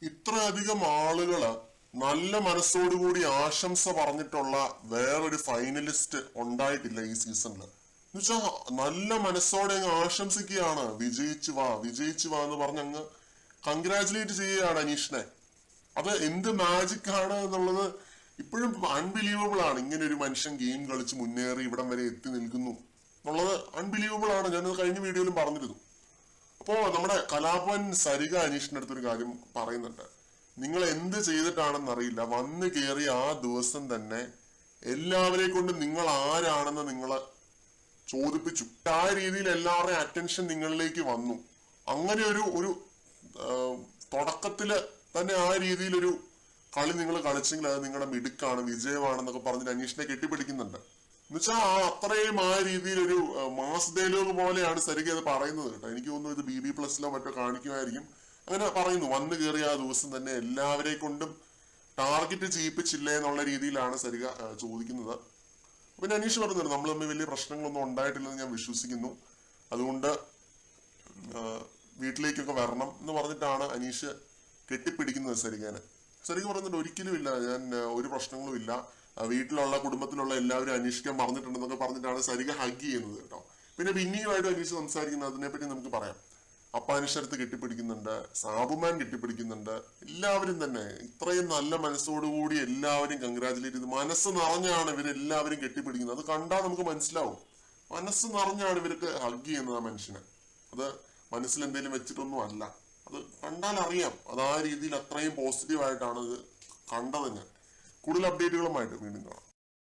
ഇത്രയധികം ആളുകള് നല്ല മനസ്സോടുകൂടി ആശംസ പറഞ്ഞിട്ടുള്ള വേറൊരു ഫൈനലിസ്റ്റ് ഉണ്ടായിട്ടില്ല ഈ സീസണിൽ. എന്നുവെച്ചാ നല്ല മനസ്സോടെ അങ്ങ് ആശംസിക്കുകയാണ്, വിജയിച്ചു വാ എന്ന് പറഞ്ഞ് അങ്ങ് കൺഗ്രാചുലേറ്റ് ചെയ്യുകയാണ് അനീഷിനെ. അത് എന്ത് മാജിക് ആണ് എന്നുള്ളത് ഇപ്പോഴും അൺബിലീവബിൾ ആണ്. ഇങ്ങനെ ഒരു മനുഷ്യൻ ഗെയിം കളിച്ച് മുന്നേറി ഇവിടം വരെ എത്തി നിൽക്കുന്നു എന്നുള്ളത് അൺബിലീവബിൾ ആണ്. ഞാനത് കഴിഞ്ഞ വീഡിയോയിലും പറഞ്ഞിരുന്നു. അപ്പോ നമ്മുടെ കലാഭവൻ സരിക അനീഷിന്റെ അടുത്തൊരു കാര്യം പറയുന്നുണ്ട്. നിങ്ങൾ എന്ത് ചെയ്തിട്ടാണെന്ന് അറിയില്ല, വന്ന് കയറിയ ആ ദിവസം തന്നെ എല്ലാവരെ കൊണ്ട് നിങ്ങൾ ആരാണെന്ന് നിങ്ങളെ ചോദിപ്പിച്ചു. ആ രീതിയിൽ എല്ലാവരുടെയും അറ്റൻഷൻ നിങ്ങളിലേക്ക് വന്നു. അങ്ങനെ ഒരു തുടക്കത്തില് തന്നെ ആ രീതിയിലൊരു കളി നിങ്ങൾ കളിച്ചെങ്കിൽ അത് നിങ്ങളുടെ മിടുക്കാണ്, വിജയമാണെന്നൊക്കെ പറഞ്ഞിട്ട് അനീഷിനെ കെട്ടിപ്പിടിക്കുന്നുണ്ട്. എന്നുവെച്ചാൽ അത്രയും ആ രീതിയിലൊരു മാസ് ഡയലോഗ് പോലെയാണ് സരിക അത് പറയുന്നത് കേട്ടോ. എനിക്ക് തോന്നുന്നു ഇത് BB+ലോ മറ്റോ കാണിക്കുമായിരിക്കും. അങ്ങനെ പറയുന്നു, വന്നു കയറിയ ആ ദിവസം തന്നെ എല്ലാവരെ കൊണ്ടും ടാർഗറ്റ് ചെയ്യിപ്പിച്ചില്ലേ എന്നുള്ള രീതിയിലാണ് സരിക ചോദിക്കുന്നത്. പിന്നെ അനീഷ് പറഞ്ഞത് നമ്മൾ തമ്മിൽ വലിയ പ്രശ്നങ്ങളൊന്നും ഉണ്ടായിട്ടില്ലെന്ന് ഞാൻ വിശ്വസിക്കുന്നു, അതുകൊണ്ട് വീട്ടിലേക്കൊക്കെ വരണം എന്ന് പറഞ്ഞിട്ടാണ് അനീഷ് കെട്ടിപ്പിടിക്കുന്നത് സരികനെ. സരിക പറഞ്ഞിട്ട് ഒരിക്കലും ഇല്ല, ഞാൻ ഒരു പ്രശ്നങ്ങളും ഇല്ല, വീട്ടിലുള്ള കുടുംബത്തിലുള്ള എല്ലാവരും അന്വേഷിക്കാൻ പറഞ്ഞിട്ടുണ്ടെന്നൊക്കെ പറഞ്ഞിട്ടാണ് സരിക ഹഗ് ചെയ്യുന്നത് കേട്ടോ. പിന്നെ പിന്നെയുമായിട്ട് അനീഷ് സംസാരിക്കുന്നത് അതിനെപ്പറ്റി നമുക്ക് പറയാം. അപ്പാനിഷടുത്ത് കെട്ടിപ്പിടിക്കുന്നുണ്ട്, സാബുമാൻ കെട്ടിപ്പിടിക്കുന്നുണ്ട്, എല്ലാവരും തന്നെ ഇത്രയും നല്ല മനസ്സോടുകൂടി എല്ലാവരും കൺഗ്രാജുലേറ്റ് ചെയ്ത് മനസ്സ് നിറഞ്ഞാണ് ഇവരെല്ലാവരും കെട്ടിപ്പിടിക്കുന്നത്. അത് കണ്ടാൽ നമുക്ക് മനസ്സിലാവും, മനസ്സ് നിറഞ്ഞാണ് ഇവർക്ക് ഹഗ് ചെയ്യുന്നത് ആ മനുഷ്യനെ. അത് മനസ്സിൽ എന്തെങ്കിലും വെച്ചിട്ടൊന്നും അല്ല, അത് കണ്ടാൽ അറിയാം. അത് ആ രീതിയിൽ അത്രയും പോസിറ്റീവായിട്ടാണ് ഇത് കണ്ടത്. ഞാൻ കൂടുതൽ അപ്ഡേറ്റുകളുമായിട്ട് വീണ്ടും കാണാം.